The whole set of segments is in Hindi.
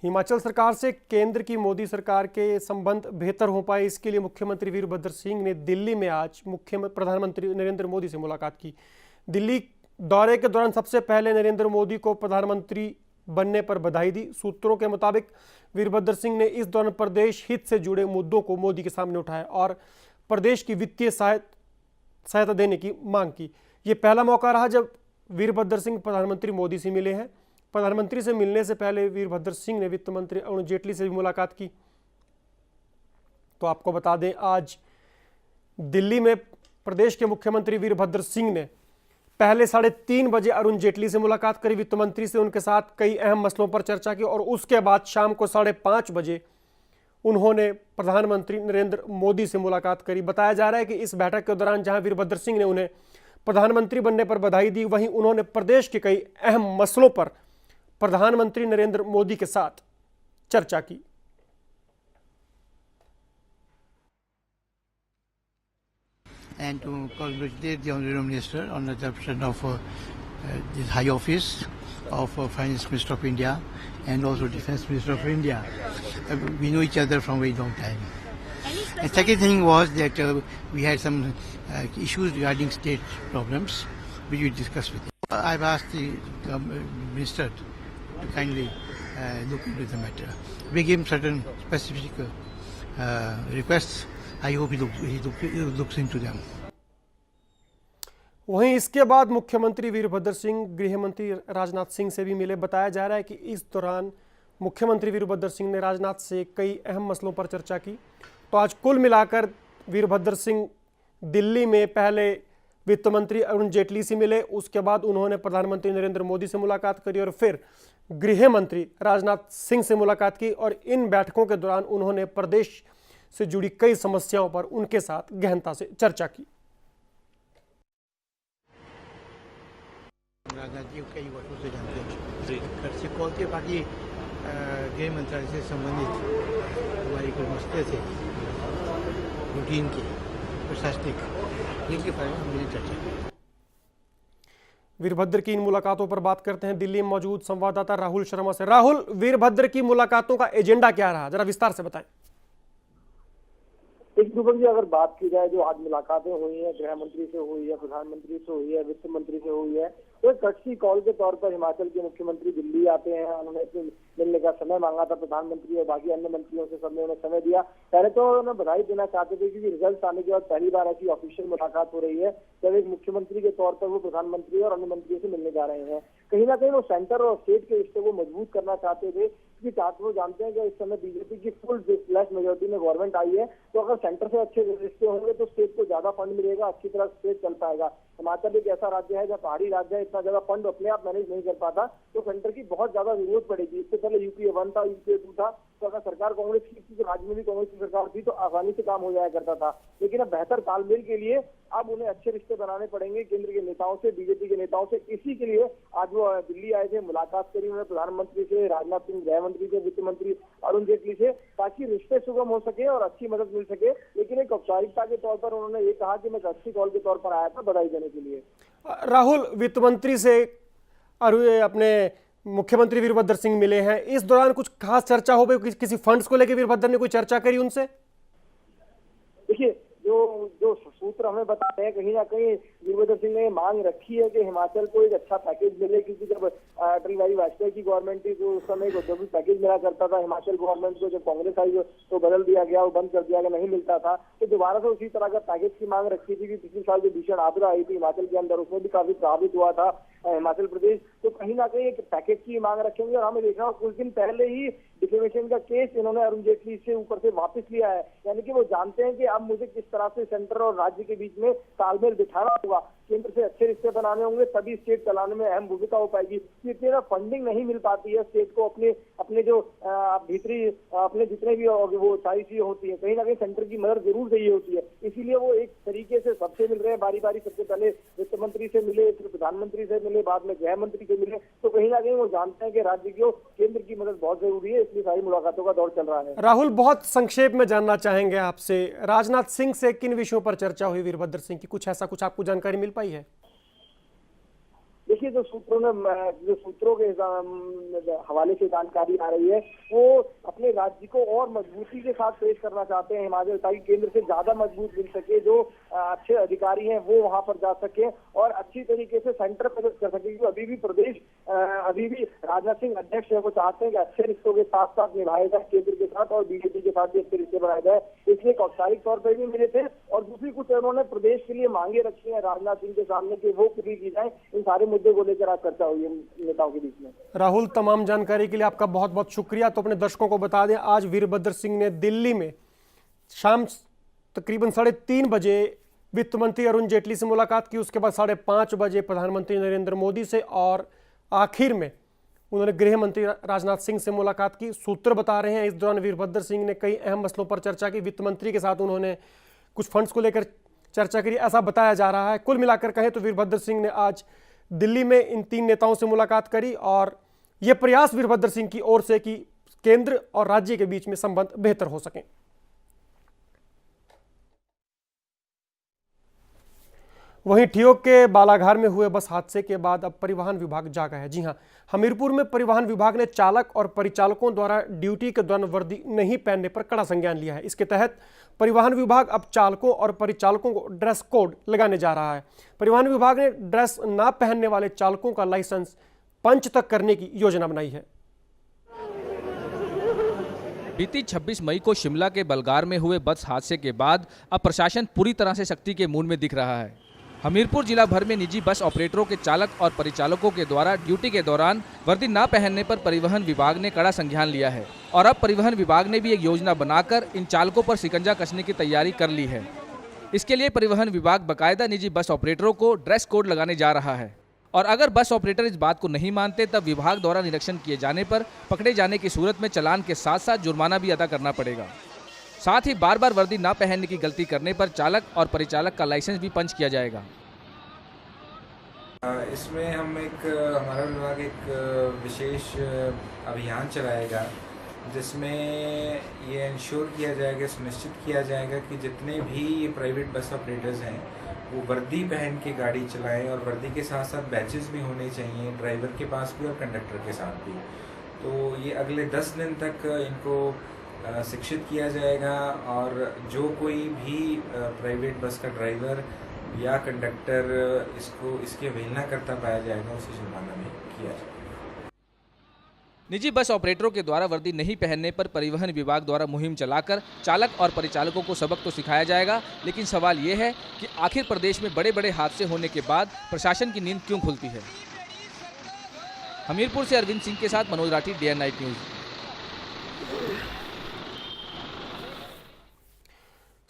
हिमाचल सरकार से केंद्र की मोदी सरकार के संबंध बेहतर हो पाए, इसके लिए मुख्यमंत्री वीरभद्र सिंह ने दिल्ली में आज प्रधानमंत्री नरेंद्र मोदी से मुलाकात की। दिल्ली दौरे के दौरान सबसे पहले नरेंद्र मोदी को प्रधानमंत्री बनने पर बधाई दी। सूत्रों के मुताबिक वीरभद्र सिंह ने इस दौरान प्रदेश हित से जुड़े मुद्दों को मोदी के सामने उठाया और प्रदेश की वित्तीय सहायता देने की मांग की। ये पहला मौका रहा जब वीरभद्र सिंह प्रधानमंत्री मोदी से मिले हैं। प्रधानमंत्री से मिलने से पहले वीरभद्र सिंह ने वित्त मंत्री अरुण जेटली से भी मुलाकात की। तो आपको बता दें, आज दिल्ली में प्रदेश के मुख्यमंत्री वीरभद्र सिंह ने पहले 3:30 बजे अरुण जेटली से मुलाकात करी, वित्त मंत्री से उनके साथ कई अहम मसलों पर चर्चा की और उसके बाद शाम को 5:30 बजे उन्होंने प्रधानमंत्री नरेंद्र मोदी से मुलाकात करी। बताया जा रहा है कि इस बैठक के दौरान जहां वीरभद्र सिंह ने उन्हें प्रधानमंत्री बनने पर बधाई दी, वहीं उन्होंने प्रदेश के कई अहम मसलों पर प्रधानमंत्री नरेंद्र मोदी के साथ चर्चा की। And to congratulate the Honourable Minister on the adoption of this high office of Finance Minister of India and also Defence Minister of India. We know each other from a very long time. And second thing was that we had some issues regarding state problems which we discussed with him. I've asked the Minister to kindly look into the matter. We gave him certain specific requests. I hope he looks into them. वहीं इसके बाद मुख्यमंत्री वीरभद्र सिंह गृह मंत्री राजनाथ सिंह से भी मिले। बताया जा रहा है कि इस दौरान मुख्यमंत्री वीरभद्र सिंह ने राजनाथ से कई अहम मसलों पर चर्चा की। तो आज कुल मिलाकर वीरभद्र सिंह दिल्ली में पहले वित्त मंत्री अरुण जेटली से मिले, उसके बाद उन्होंने प्रधानमंत्री नरेंद्र मोदी से मुलाकात करी और फिर गृह मंत्री राजनाथ सिंह से मुलाकात की और इन बैठकों के दौरान उन्होंने प्रदेश से जुड़ी कई समस्याओं पर उनके साथ गहनता से चर्चा की। राजनाथ जी कई वर्षों से जानते हैं, घर से कॉल के बाकी गृह मंत्रालय से संबंधित हमारी कुछ मसले थे रूटीन की प्रशासनिक, जिनके बारे में हमने चर्चा की। वीरभद्र की इन मुलाकातों पर बात करते हैं दिल्ली में मौजूद संवाददाता राहुल शर्मा से। राहुल, वीरभद्र की मुलाकातों का एजेंडा क्या रहा, जरा विस्तार से बताएं। दीपक जी, अगर बात की जाए जो आज मुलाकातें हुई हैं, गृह मंत्री से हुई है, प्रधानमंत्री से हुई है, वित्त मंत्री से हुई है, तो एक कटसी कॉल के तौर पर हिमाचल के मुख्यमंत्री दिल्ली आते हैं। उन्होंने मिलने का समय मांगा था प्रधानमंत्री और बाकी अन्य मंत्रियों से, सबने उन्हें समय दिया। पहले तो उन्होंने बधाई देना चाहते थे क्योंकि रिजल्ट आने के बाद पहली बार ऐसी ऑफिशियल मुलाकात हो रही है जब एक मुख्यमंत्री के तौर पर वो प्रधानमंत्री और अन्य मंत्रियों से मिलने जा रहे हैं। कहीं ना कहीं वो सेंटर और स्टेट के रिश्ते को मजबूत करना चाहते थे क्योंकि वो जानते हैं कि इस समय बीजेपी की फुल फ्लैश मेजोरिटी में गवर्नमेंट आई है, तो अगर सेंटर से अच्छे रिश्ते होंगे तो स्टेट को ज्यादा फंड मिलेगा, अच्छी तरह स्टेट चल पाएगा। हिमाचल एक ऐसा राज्य है जब पहाड़ी राज्य है, इतना ज्यादा फंड अपने आप मैनेज नहीं कर पाता, तो सेंटर की बहुत ज्यादा जरूरत पड़ेगी। इससे पहले यूपीए 1 था, यूपीए 2 था, तो अगर सरकार कांग्रेस की थी तो राज्य में भी कांग्रेस की सरकार थी तो आसानी से काम हो जाया करता था। लेकिन अब बेहतर तालमेल के लिए अब उन्हें अच्छे रिश्ते बनाने पड़ेंगे केंद्र के नेताओं से, बीजेपी के नेताओं से। इसी के लिए आज वो दिल्ली आए थे, मुलाकात करी उन्होंने प्रधानमंत्री से, राजनाथ सिंह गृह मंत्री से, वित्त मंत्री अरुण जेटली से, ताकि रिश्ते सुगम हो सके और अच्छी मदद मिल सके। लेकिन एक औपचारिकता के तौर पर उन्होंने ये कहा कि मैं कटसी कॉल के तौर पर आया था बधाई देने के लिए। राहुल, वित्त मंत्री से अपने मुख्यमंत्री वीरभद्र सिंह मिले हैं, इस दौरान कुछ खास चर्चा हो गई, किसी फंड्स को लेकर वीरभद्र ने कोई चर्चा करी उनसे? देखिए, जो सूत्र हमें बताते हैं, कहीं ना कहीं वीरभद्र सिंह ने मांग रखी है कि हिमाचल को एक अच्छा पैकेज मिले, क्योंकि जब अटल बिहारी वाजपेयी की गवर्नमेंट थी तो उस समय एक औद्योगिक पैकेज मिला करता था हिमाचल गवर्नमेंट को। जब कांग्रेस आई तो बदल दिया गया, वो बंद कर दिया गया, नहीं मिलता था, तो दोबारा से उसी तरह का पैकेज की मांग रखी थी कि पिछले साल जो भीषण आपदा आई थी हिमाचल के अंदर, उसमें भी काफी प्रभावित हुआ था हिमाचल प्रदेश। तो कहीं ना कहीं एक पैकेज की मांग रखेंगे। और हमें देखा कुछ दिन पहले ही डिफेमेशन का केस इन्होंने अरुण जेटली से ऊपर से वापस लिया है, यानी कि वो जानते हैं कि अब मुझे किस तरह से सेंटर और राज्य के बीच में तालमेल बिठाना होगा, केंद्र से अच्छे रिश्ते बनाने होंगे, तभी स्टेट चलाने में अहम भूमिका हो पाएगी। इतनी फंडिंग नहीं मिल पाती है स्टेट को अपने जो भीतरी अपने जितने भी वो सारी चीजें होती है, कहीं ना कहीं सेंटर की मदद जरूर चाहिए होती है। इसीलिए वो एक तरीके से सबसे मिल रहे हैं बारी बारी। सबसे पहले वित्त मंत्री से मिले, फिर प्रधानमंत्री से मिले, बाद में गृह मंत्री से मिले। तो कहीं ना कहीं वो जानते हैं कि राज्य को केंद्र की मदद बहुत जरूरी है, इसलिए सारी मुलाकातों का दौर चल रहा है। राहुल, बहुत संक्षेप में जानना चाहेंगे आपसे, राजनाथ सिंह से किन विषयों पर चर्चा हुई वीरभद्र सिंह की, कुछ आपको जानकारी मिल पाई है? देखिए जो सूत्रों के हवाले से जानकारी आ रही है, वो अपने राज्य को और मजबूती के साथ पेश करना चाहते हैं हिमाचल, ताकि केंद्र से ज्यादा मजबूत मिल सके, जो अच्छे अधिकारी हैं वो वहां पर जा सके और अच्छी तरीके से सेंटर पर कर सके। क्योंकि अभी भी राजनाथ सिंह अध्यक्ष है, वो चाहते हैं कि अच्छे रिश्तों के साथ साथ निभाए जाए केंद्र के साथ, और बीजेपी के साथ भी अच्छे रिश्ते बनाए जाए। इसलिए औपचारिक तौर पर भी मिले थे, और दूसरी कुछ उन्होंने प्रदेश के लिए मांगे रखी है राजनाथ सिंह के सामने कि वो पूरी की जाए। इन सारे मुद्दे को लेकर आज चर्चा हुई है नेताओं के बीच में। राहुल, तमाम जानकारी के लिए आपका बहुत बहुत शुक्रिया। तो अपने दर्शकों को बता दें, आज वीरभद्र सिंह ने दिल्ली में शाम तकरीबन 3:30 बजे वित्त मंत्री अरुण जेटली से मुलाकात की, उसके बाद 5:30 बजे प्रधानमंत्री नरेंद्र मोदी से, और आखिर में उन्होंने गृह मंत्री राजनाथ सिंह से मुलाकात की। सूत्र बता रहे हैं इस दौरान वीरभद्र सिंह ने कई अहम मसलों पर चर्चा की। वित्त मंत्री के साथ उन्होंने कुछ फंड्स को लेकर चर्चा करी, ऐसा बताया जा रहा है। कुल मिलाकर कहें तो वीरभद्र सिंह ने आज दिल्ली में इन 3 नेताओं से मुलाकात करी, और यह प्रयास वीरभद्र सिंह की ओर से कि केंद्र और राज्य के बीच में संबंध बेहतर हो सकें। वहीं ठियोग के बालाघाट में हुए बस हादसे के बाद अब परिवहन विभाग जागा है। जी हां, हमीरपुर में परिवहन विभाग ने चालक और परिचालकों द्वारा ड्यूटी के दौरान वर्दी नहीं पहनने पर कड़ा संज्ञान लिया है। इसके तहत परिवहन विभाग अब चालकों और परिचालकों को ड्रेस कोड लगाने जा रहा है। परिवहन विभाग ने ड्रेस न पहनने वाले चालकों का लाइसेंस पंच तक करने की योजना बनाई है। बीती 26 मई को शिमला के बलगार में हुए बस हादसे के बाद अब प्रशासन पूरी तरह से सख्ती के मूड में दिख रहा है। हमीरपुर जिला भर में निजी बस ऑपरेटरों के चालक और परिचालकों के द्वारा ड्यूटी के दौरान वर्दी न पहनने पर परिवहन विभाग ने कड़ा संज्ञान लिया है, और अब परिवहन विभाग ने भी एक योजना बनाकर इन चालकों पर शिकंजा कसने की तैयारी कर ली है। इसके लिए परिवहन विभाग बाकायदा निजी बस ऑपरेटरों को ड्रेस कोड लगाने जा रहा है, और अगर बस ऑपरेटर इस बात को नहीं मानते तब विभाग द्वारा निरीक्षण किए जाने पर पकड़े जाने की सूरत में चालान के साथ साथ जुर्माना भी अदा करना पड़ेगा। साथ ही बार बार वर्दी न पहनने की गलती करने पर चालक और परिचालक का लाइसेंस भी पंच किया जाएगा। इसमें हमारा विभाग एक विशेष अभियान चलाएगा, जिसमें ये इंश्योर किया जाएगा, सुनिश्चित किया जाएगा कि जितने भी ये प्राइवेट बस ऑपरेटर्स हैं वो वर्दी पहन के गाड़ी चलाएं, और वर्दी के साथ साथ बैचेस भी होने चाहिए ड्राइवर के पास भी और कंडक्टर के साथ भी। तो ये अगले 10 दिन तक इनको शिक्षित किया जाएगा, और जो कोई भी प्राइवेट बस का ड्राइवर या कंडक्टर इसकी अवहेलना करता पाया जाएगा, उसे जुर्माना भी किया जाएगा। निजी बस ऑपरेटरों के द्वारा वर्दी नहीं पहनने पर परिवहन विभाग द्वारा मुहिम चलाकर चालक और परिचालकों को सबक तो सिखाया जाएगा, लेकिन सवाल ये है कि आखिर प्रदेश में बड़े बड़े हादसे होने के बाद प्रशासन की नींद क्यों खुलती है। हमीरपुर से अरविंद सिंह के साथ Manoj Rathi, day and night news.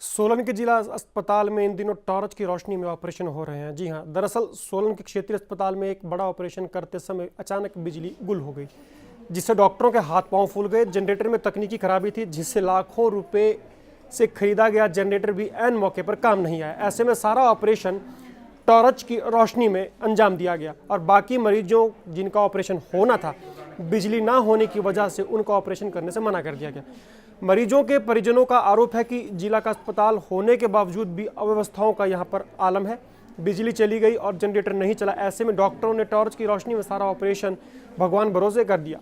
Solan के जिला अस्पताल में इन दिनों टॉर्च की रोशनी में ऑपरेशन हो रहे हैं। जी हां, दरअसल सोलन के क्षेत्रीय अस्पताल में एक बड़ा ऑपरेशन करते समय अचानक बिजली गुल हो गई, जिससे डॉक्टरों के हाथ पांव फूल गए। जनरेटर में तकनीकी खराबी थी, जिससे लाखों रुपए से खरीदा गया जनरेटर भी ऐन मौके पर काम नहीं आया। ऐसे में सारा ऑपरेशन टॉर्च की रोशनी में अंजाम दिया गया, और बाकी मरीजों जिनका ऑपरेशन होना था, बिजली ना होने की वजह से उनका ऑपरेशन करने से मना कर दिया गया। मरीजों के परिजनों का आरोप है कि जिला का अस्पताल होने के बावजूद भी अव्यवस्थाओं का यहाँ पर आलम है। बिजली चली गई और जनरेटर नहीं चला। ऐसे में डॉक्टरों ने टॉर्च की रोशनी में सारा ऑपरेशन भगवान भरोसे कर दिया।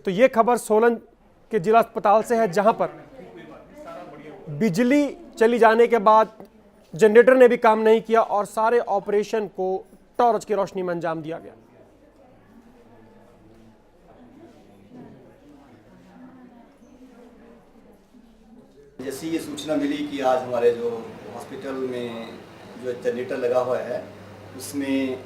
तो ये खबर सोलन के जिला अस्पताल से है, जहाँ पर बिजली चली जाने के बाद जनरेटर ने भी काम नहीं किया और सारे ऑपरेशन को टॉर्च की रोशनी में अंजाम दिया गया। जैसी ये सूचना मिली कि आज हमारे जो हॉस्पिटल में जो जनरेटर लगा हुआ है, उसमें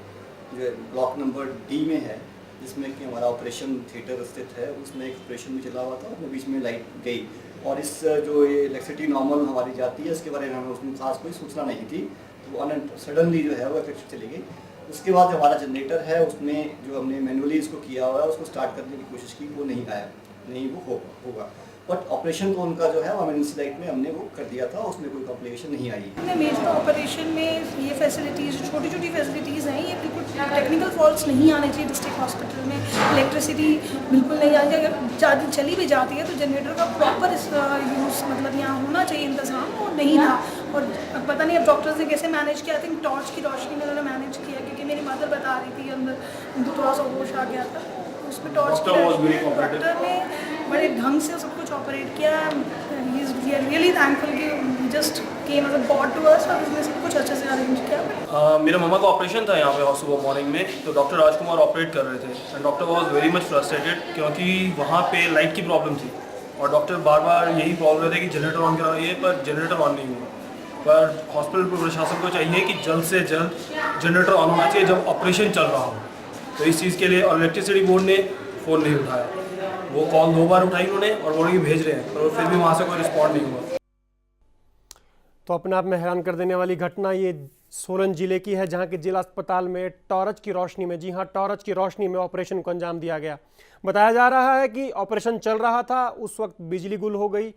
जो ब्लॉक नंबर डी में है, जिसमें कि हमारा ऑपरेशन थिएटर स्थित है, उसमें एक ऑपरेशन भी चला हुआ था, उसमें बीच में लाइट गई, और इस जो ये इलेक्ट्रिसिटी नॉर्मल हमारी जाती है, इसके बारे में हमें उसमें खास कोई सूचना नहीं थी। तो वो सडनली जो है वो इलेक्ट्रिसिटी चली गई। उसके बाद जो हमारा जनरेटर है, उसमें जो हमने मैनुअली इसको किया हुआ है, उसको स्टार्ट करने की कोशिश की, वो नहीं आया, नहीं वो होगा। बट ऑपरेशन तो उनका जो है वो इमरजेंसी लाइट में हमने वो कर दिया था, उसमें कोई कॉम्प्लिकेशन नहीं आई। मेजर ऑपरेशन में ये फैसिलिटीज़, छोटी छोटी फैसिलिटीज़ हैं, ये बिल्कुल टेक्निकल फॉल्ट्स नहीं आने चाहिए। डिस्ट्रिक्ट हॉस्पिटल में इलेक्ट्रिसिटी बिल्कुल नहीं आनी चाहिए। अगर ज़्यादा चली भी जाती है तो जनरेटर का प्रॉपर यूज़, मतलब यहाँ होना चाहिए इंतज़ाम, वो नहीं था। और पता नहीं अब डॉक्टर्स ने कैसे मैनेज किया, आई थिंक टॉर्च की रोशनी में उन्होंने मैनेज किया, क्योंकि मेरी मदर बता रही थी अंदर उनको थोड़ा सा होश आ गया था, उसमें टॉर्च की रोशनी डॉक्टर ने बड़े ढंग से सब कुछ ऑपरेट किया। वी आर रियली थैंकफुल कि just came as a god to us और उसने सब कुछ अच्छे से अरेंज किया। मेरा मम्मा का ऑपरेशन था यहाँ पे सुबह मॉर्निंग में, तो डॉक्टर राजकुमार ऑपरेट कर रहे थे and doctor was very much frustrated क्योंकि वहाँ पे लाइट की प्रॉब्लम थी और डॉक्टर बार बार यही प्रॉब्लम रहती है कि जनरेटर ऑन कराइए पर जनरेटर ऑन नहीं हुआ। पर हॉस्पिटल प्रशासन को चाहिए कि जल्द से जल्द जनरेटर ऑन होना चाहिए जब ऑपरेशन चल रहा हो। तो इस चीज़ के लिए और इलेक्ट्रिसिटी बोर्ड ने फ़ोन नहीं उठाया, वो कॉल 2 बार उठाई उन्होंने और बोल के भेज रहे हैं, पर फिर भी वहाँ से कोई रिस्पॉन्ड नहीं हुआ। तो अपने आप में हैरान कर देने वाली घटना ये सोलन जिले की है, जहां के जिला अस्पताल में टॉर्च की रोशनी में, जी हां, टॉर्च की रोशनी में ऑपरेशन को अंजाम दिया गया। बताया जा रहा है कि ऑपरेशन चल रहा था, उस वक्त बिजली गुल हो गई।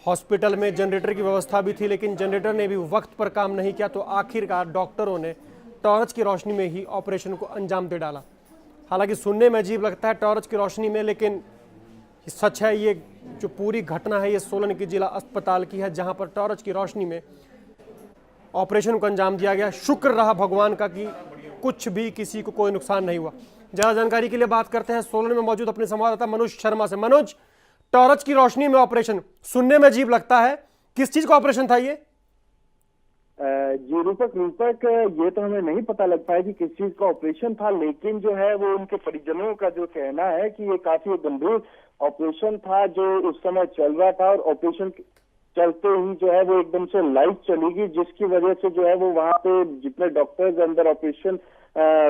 हॉस्पिटल में जनरेटर की व्यवस्था भी थी, लेकिन जनरेटर ने भी वक्त पर काम नहीं किया, तो आखिरकार डॉक्टरों ने टॉर्च की रोशनी में ही ऑपरेशन को अंजाम दे डाला। हालांकि सुनने में अजीब लगता है टॉर्च की रोशनी में, लेकिन सच है। ये जो पूरी घटना है ये सोलन के जिला अस्पताल की है, जहां पर टॉर्च की रोशनी में ऑपरेशन को अंजाम दिया गया। शुक्र रहा भगवान का कि कुछ भी किसी को कोई नुकसान नहीं हुआ। ज़्यादा जानकारी के लिए बात करते हैं सोलन में मौजूद अपने संवाददाता मनोज शर्मा से। मनोज, टॉर्च की रोशनी में ऑपरेशन सुनने में अजीब लगता है, किस चीज का ऑपरेशन था ये? जी रूपक, ये तो हमें नहीं पता लग पाया कि किस चीज का ऑपरेशन था, लेकिन जो है वो उनके परिजनों का जो कहना है कि ये काफी गंभीर ऑपरेशन था जो उस समय चल रहा था और ऑपरेशन चलते ही जो है वो एकदम से लाइट चली गई, जिसकी वजह से जो है वो वहाँ पे जितने डॉक्टर्स अंदर ऑपरेशन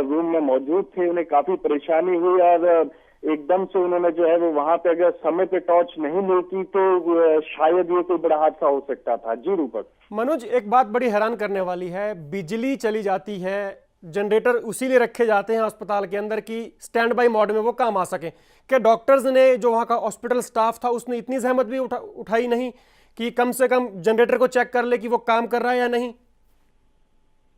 रूम में मौजूद थे उन्हें काफी परेशानी हुई और एकदम से उन्होंने जो है वो वहाँ पे अगर समय पे टॉर्च नहीं मिलती तो शायद ये कोई बड़ा हादसा हो सकता था। जी रूपक। मनोज, एक बात बड़ी हैरान करने वाली है, बिजली चली जाती है, जनरेटर उसी लिए रखे जाते हैं अस्पताल के अंदर कि स्टैंड बाई मोड में वो काम आ सके। क्या डॉक्टर्स ने, जो वहाँ का हॉस्पिटल स्टाफ था, उसने इतनी जहमत भी उठाई नहीं कि कम से कम जनरेटर को चेक कर ले कि वो काम कर रहा है या नहीं?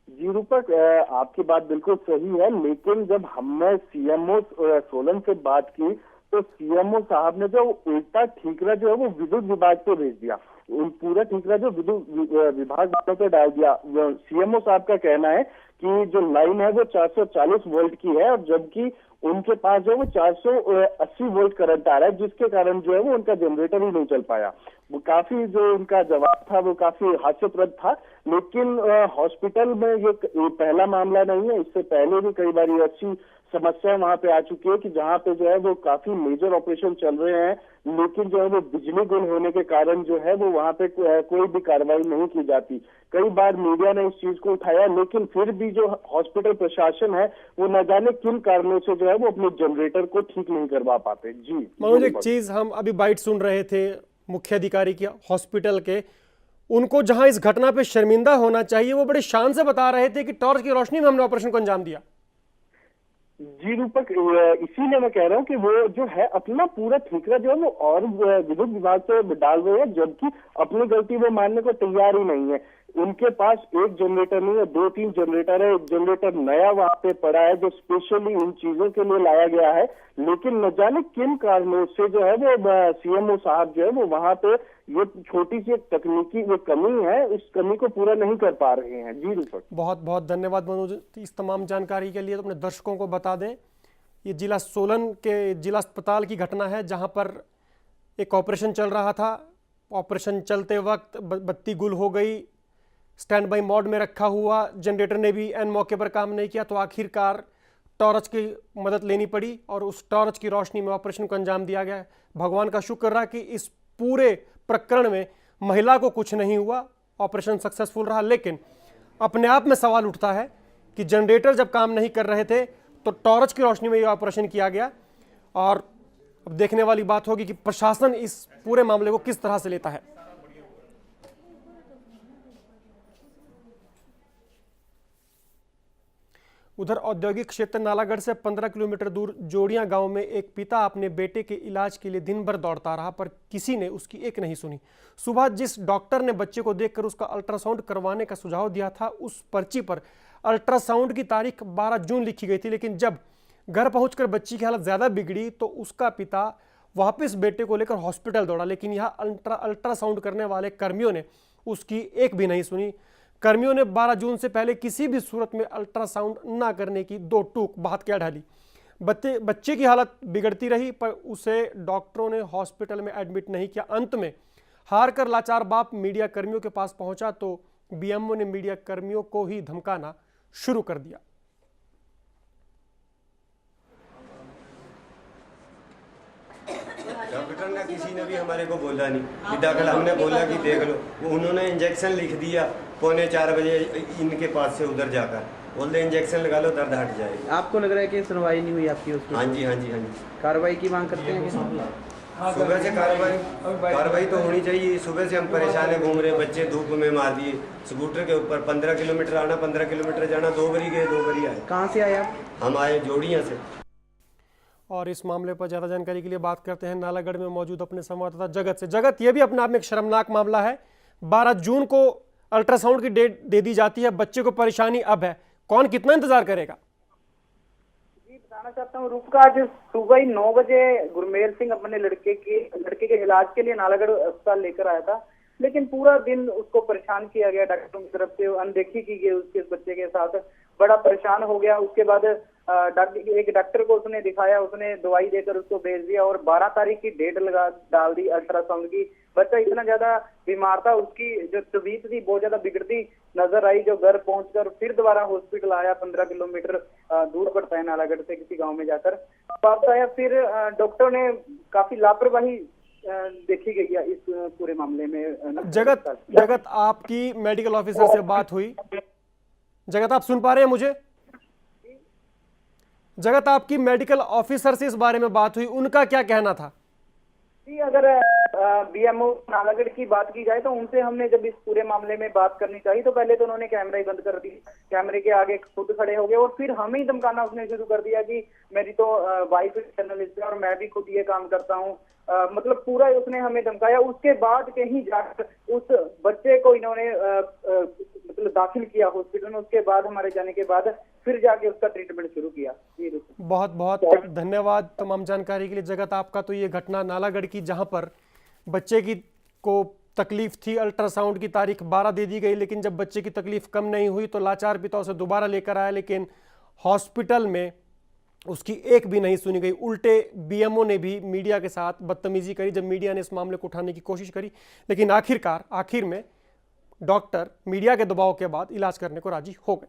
जी रूपक, आपकी बात बिल्कुल सही है, लेकिन जब हमने सीएमओ सोलन से बात की तो सीएमओ साहब ने जो उल्टा ठीकरा जो है वो विद्युत विभाग पे भेज दिया। पूरा ठीकरा जो विद्युत विभाग वालों पे डाल दिया। सीएमओ साहब का कहना है कि जो लाइन है वो 440 वोल्ट की है और जबकि उनके पास जो है वो 480 वोल्ट करंट आ रहा है, जिसके कारण जो है वो उनका जनरेटर ही नहीं चल पाया। वो काफी जो उनका जवाब था वो काफी हास्यप्रद था, लेकिन हॉस्पिटल में ये पहला मामला नहीं है, इससे पहले भी कई बार ऐसी समस्या वहां पे आ चुकी है कि जहां पे जो है वो काफी मेजर ऑपरेशन चल रहे हैं, लेकिन जो है वो बिजली गुल होने के कारण जो है वो वहां पे कोई भी कार्रवाई नहीं की जाती। कई बार मीडिया ने इस चीज को उठाया, लेकिन फिर भी जो हॉस्पिटल प्रशासन है वो न जाने किन कारणों से जो है वो अपने जनरेटर को ठीक नहीं करवा पाते। जी मनोज, एक चीज हम अभी बाइट सुन रहे थे मुख्य अधिकारी की हॉस्पिटल के, उनको जहां इस घटना पे शर्मिंदा होना चाहिए वो बड़े शान से बता रहे थे कि टॉर्च की रोशनी में हमने ऑपरेशन को अंजाम दिया। जी रूपक, इसीलिए मैं कह रहा हूँ कि वो जो है अपना पूरा ठीकरा जो है वो और विद्युत विभाग पे डाल रहे हैं, जबकि अपनी गलती वो मानने को तैयार ही नहीं है। उनके पास एक जनरेटर नहीं है, 2-3 जनरेटर है। एक जनरेटर नया वहाँ पे पड़ा है जो स्पेशली इन चीजों के लिए लाया गया है, लेकिन न जाने किन कारणों से जो है वो सीएमओ साहब जो है वो वहाँ पे ये छोटी सी एक तकनीकी वो कमी है, इस कमी को पूरा नहीं कर पा रहे हैं। जी रूपक, बहुत बहुत धन्यवाद मनोज इस तमाम जानकारी के लिए। तो अपने दर्शकों को बता दें, ये जिला सोलन के जिला अस्पताल की घटना है, जहाँ पर एक ऑपरेशन चल रहा था। ऑपरेशन चलते वक्त बत्ती गुल हो गई, स्टैंड बाई मोड में रखा हुआ जनरेटर ने भी एन मौके पर काम नहीं किया, तो आखिरकार टॉर्च की मदद लेनी पड़ी और उस टॉर्च की रोशनी में ऑपरेशन को अंजाम दिया गया। भगवान का शुक्र रहा कि इस पूरे प्रकरण में महिला को कुछ नहीं हुआ, ऑपरेशन सक्सेसफुल रहा। लेकिन अपने आप में सवाल उठता है कि जनरेटर जब काम नहीं कर रहे थे तो टॉर्च की रोशनी में यह ऑपरेशन किया गया, और अब देखने वाली बात होगी कि प्रशासन इस पूरे मामले को किस तरह से लेता है। उधर औद्योगिक क्षेत्र नालागढ़ से 15 किलोमीटर दूर जोड़ियां गांव में एक पिता अपने बेटे के इलाज के लिए दिन भर दौड़ता रहा, पर किसी ने उसकी एक नहीं सुनी। सुबह जिस डॉक्टर ने बच्चे को देखकर उसका अल्ट्रासाउंड करवाने का सुझाव दिया था, उस पर्ची पर अल्ट्रासाउंड की तारीख 12 जून लिखी गई थी, लेकिन जब घर पहुंचकर बच्ची की हालत ज़्यादा बिगड़ी तो उसका पिता वापस बेटे को लेकर हॉस्पिटल दौड़ा, लेकिन यहाँ अल्ट्रासाउंड करने वाले कर्मियों ने उसकी एक भी नहीं सुनी। कर्मियों ने 12 जून से पहले किसी भी सूरत में अल्ट्रासाउंड न करने की दो टूक बात क्या ढाली। बच्चे की हालत बिगड़ती रही पर उसे डॉक्टरों ने हॉस्पिटल में एडमिट नहीं किया। अंत में हार कर लाचार बाप मीडिया कर्मियों के पास पहुंचा तो बीएमओ ने मीडिया कर्मियों को ही धमकाना शुरू कर दिया। डॉक्टर ने किसी ने भी हमारे को बोला नहीं कि दाखिल, हमने बोला कि देख लो, वो उन्होंने इंजेक्शन लिख दिया 3:45 बजे इनके पास से उधर जाकर, बोलते इंजेक्शन लगा लो दर्द हट जाएगी। आपको लग रहा है कि सुनवाई नहीं हुई आपकी उसमें? हाँ जी हाँ जी हाँ जी। कार्रवाई की मांग करते हैं? सुबह से कार्रवाई तो होनी चाहिए। सुबह से हम परेशान है, घूम रहे, बच्चे धूप में मार दिए स्कूटर के ऊपर। 15 किलोमीटर आना, 15 किलोमीटर जाना, 2 बारी गए 2 बारी आए। कहाँ से आए आप? हम आए जोड़ियाँ से। और इस मामले पर ज़्यादा जानकारी के लिए बात करते हैं नालागढ़ में मौजूद अपने संवाददाता जगत से। जगत, ये भी अपने आप में एक शर्मनाक मामला है। 12 जून को अल्ट्रासाउंड की डेट दे दी जाती है, बच्चे को परेशानी अब है, कौन कितना इंतजार करेगा? जी बताना चाहता हूँ, रुक आज सुबह ही 9 बजे गुरमेल सिंह अपने लड़के के इलाज के लिए नालागढ़ अस्पताल लेकर आया था, लेकिन पूरा दिन उसको परेशान किया गया डॉक्टरों की तरफ से, अनदेखी की गई उसके बच्चे के साथ, बड़ा परेशान हो गया। उसके बाद एक डॉक्टर को उसने दिखाया, उसने दवाई देकर उसको भेज दिया और 12 तारीख की डेट डाल दी अल्ट्रासाउंड की। बच्चा इतना ज्यादा बीमार था, उसकी जो तबीयत थी बहुत ज्यादा बिगड़ती नजर आई, जो घर पहुंचकर फिर दोबारा हॉस्पिटल आया। 15 किलोमीटर दूर पड़ता है नालागढ़ से, किसी गांव में जाकर वापस आया। फिर डॉक्टर ने काफी लापरवाही देखी गई है इस पूरे मामले में। जगत आपकी मेडिकल ऑफिसर से बात हुई? जगत, आप सुन पा रहे हैं मुझे? जगत, आपकी मेडिकल ऑफिसर से इस बारे में बात हुई, उनका क्या कहना था? जी, अगर बीएमओ नालागढ़ की बात की जाए तो उनसे हमने जब इस पूरे मामले में बात करनी चाहिए तो पहले तो उन्होंने कैमरा ही बंद कर दी, कैमरे के आगे खुद खड़े हो गए और फिर हमें ही धमकाना उसने शुरू कर दिया कि मेरी तो वाइफ जर्नलिस्ट है और मैं भी खुद ये काम करता हूँ। मतलब पूरा उसने हमें धमकाया। उसके बाद कहीं जाकर उस बच्चे को इन्होंने मतलब दाखिल किया हॉस्पिटल में। उसके बाद हमारे जाने के बाद फिर जाके उसका ट्रीटमेंट शुरू किया। बहुत बहुत धन्यवाद तमाम जानकारी के लिए जगत। आपका तो ये घटना नालागढ़ की, जहां पर बच्चे की को तकलीफ थी, अल्ट्रासाउंड की तारीख 12 दे दी गई, लेकिन जब बच्चे की तकलीफ कम नहीं हुई तो लाचार पिता उसे दोबारा लेकर आया, लेकिन हॉस्पिटल में उसकी एक भी नहीं सुनी गई। उल्टे बीएमओ ने भी मीडिया के साथ बदतमीजी करी जब मीडिया ने इस मामले को उठाने की कोशिश करी, लेकिन आखिर में डॉक्टर मीडिया के दबाव के बाद इलाज करने को राजी हो गए।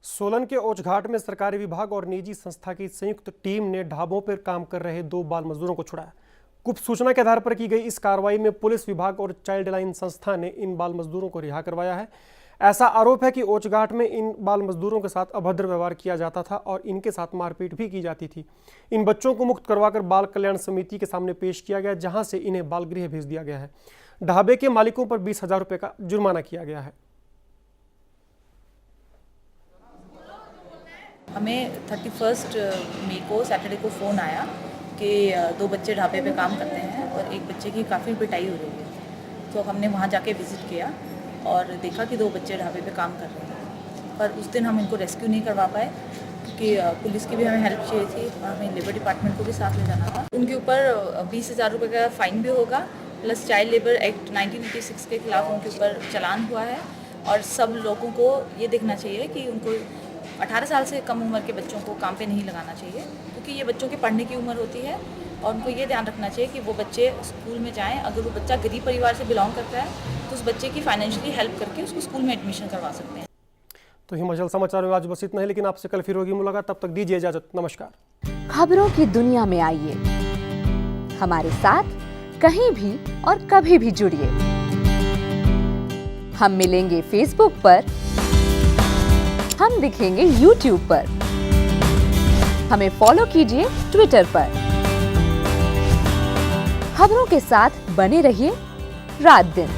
सोलन के ओछघाट में सरकारी विभाग और निजी संस्था की संयुक्त टीम ने ढाबों पर काम कर रहे 2 बाल मजदूरों को छुड़ाया। गुप्त सूचना के आधार पर की गई इस कार्रवाई में पुलिस विभाग और चाइल्ड लाइन संस्था ने इन बाल मजदूरों को रिहा करवाया है। ऐसा आरोप है कि ओछघाट में इन बाल मजदूरों के साथ अभद्र व्यवहार किया जाता था और इनके साथ मारपीट भी की जाती थी। इन बच्चों को मुक्त करवाकर बाल कल्याण समिति के सामने पेश किया गया, जहां से इन्हें बाल गृह भेज दिया गया है। ढाबे के मालिकों पर 20,000 रुपये का जुर्माना किया गया है। हमें 31 मई को सैटरडे को फ़ोन आया कि 2 बच्चे ढाबे पे काम करते हैं और एक बच्चे की काफ़ी पिटाई हो रही है। तो हमने वहाँ जाके विज़िट किया और देखा कि 2 बच्चे ढाबे पे काम कर रहे हैं, पर उस दिन हम इनको रेस्क्यू नहीं करवा पाए क्योंकि पुलिस की भी हमें हेल्प चाहिए थी और हमें लेबर डिपार्टमेंट को भी साथ ले जाना था। उनके ऊपर 20,000 रुपये का फ़ाइन भी होगा, प्लस चाइल्ड लेबर एक्ट 1986 के खिलाफ उनके ऊपर चालान हुआ है। और सब लोगों को ये देखना चाहिए कि उनको 18 साल से कम उम्र के बच्चों को काम पे नहीं लगाना चाहिए, क्योंकि ये बच्चों के पढ़ने की उम्र होती है और उनको ये ध्यान रखना चाहिए कि वो बच्चे स्कूल में जाएं। अगर वो बच्चा गरीब परिवार से बिलोंग करता है तो उस बच्चे की फाइनेंशियली हेल्प करके उसको स्कूल में एडमिशन करवा सकते हैं। तो हिमाचल समाचार में आज बस इतना है, लेकिन आपसे कल फिर होगी मुलाकात। तब तक दीजिए इजाजत, नमस्कार। खबरों की दुनिया में आइए हमारे साथ, कहीं भी और कभी भी जुड़िए। हम मिलेंगे फेसबुक पर, हम दिखेंगे YouTube पर, हमें फॉलो कीजिए ट्विटर पर। खबरों के साथ बने रहिए रात दिन।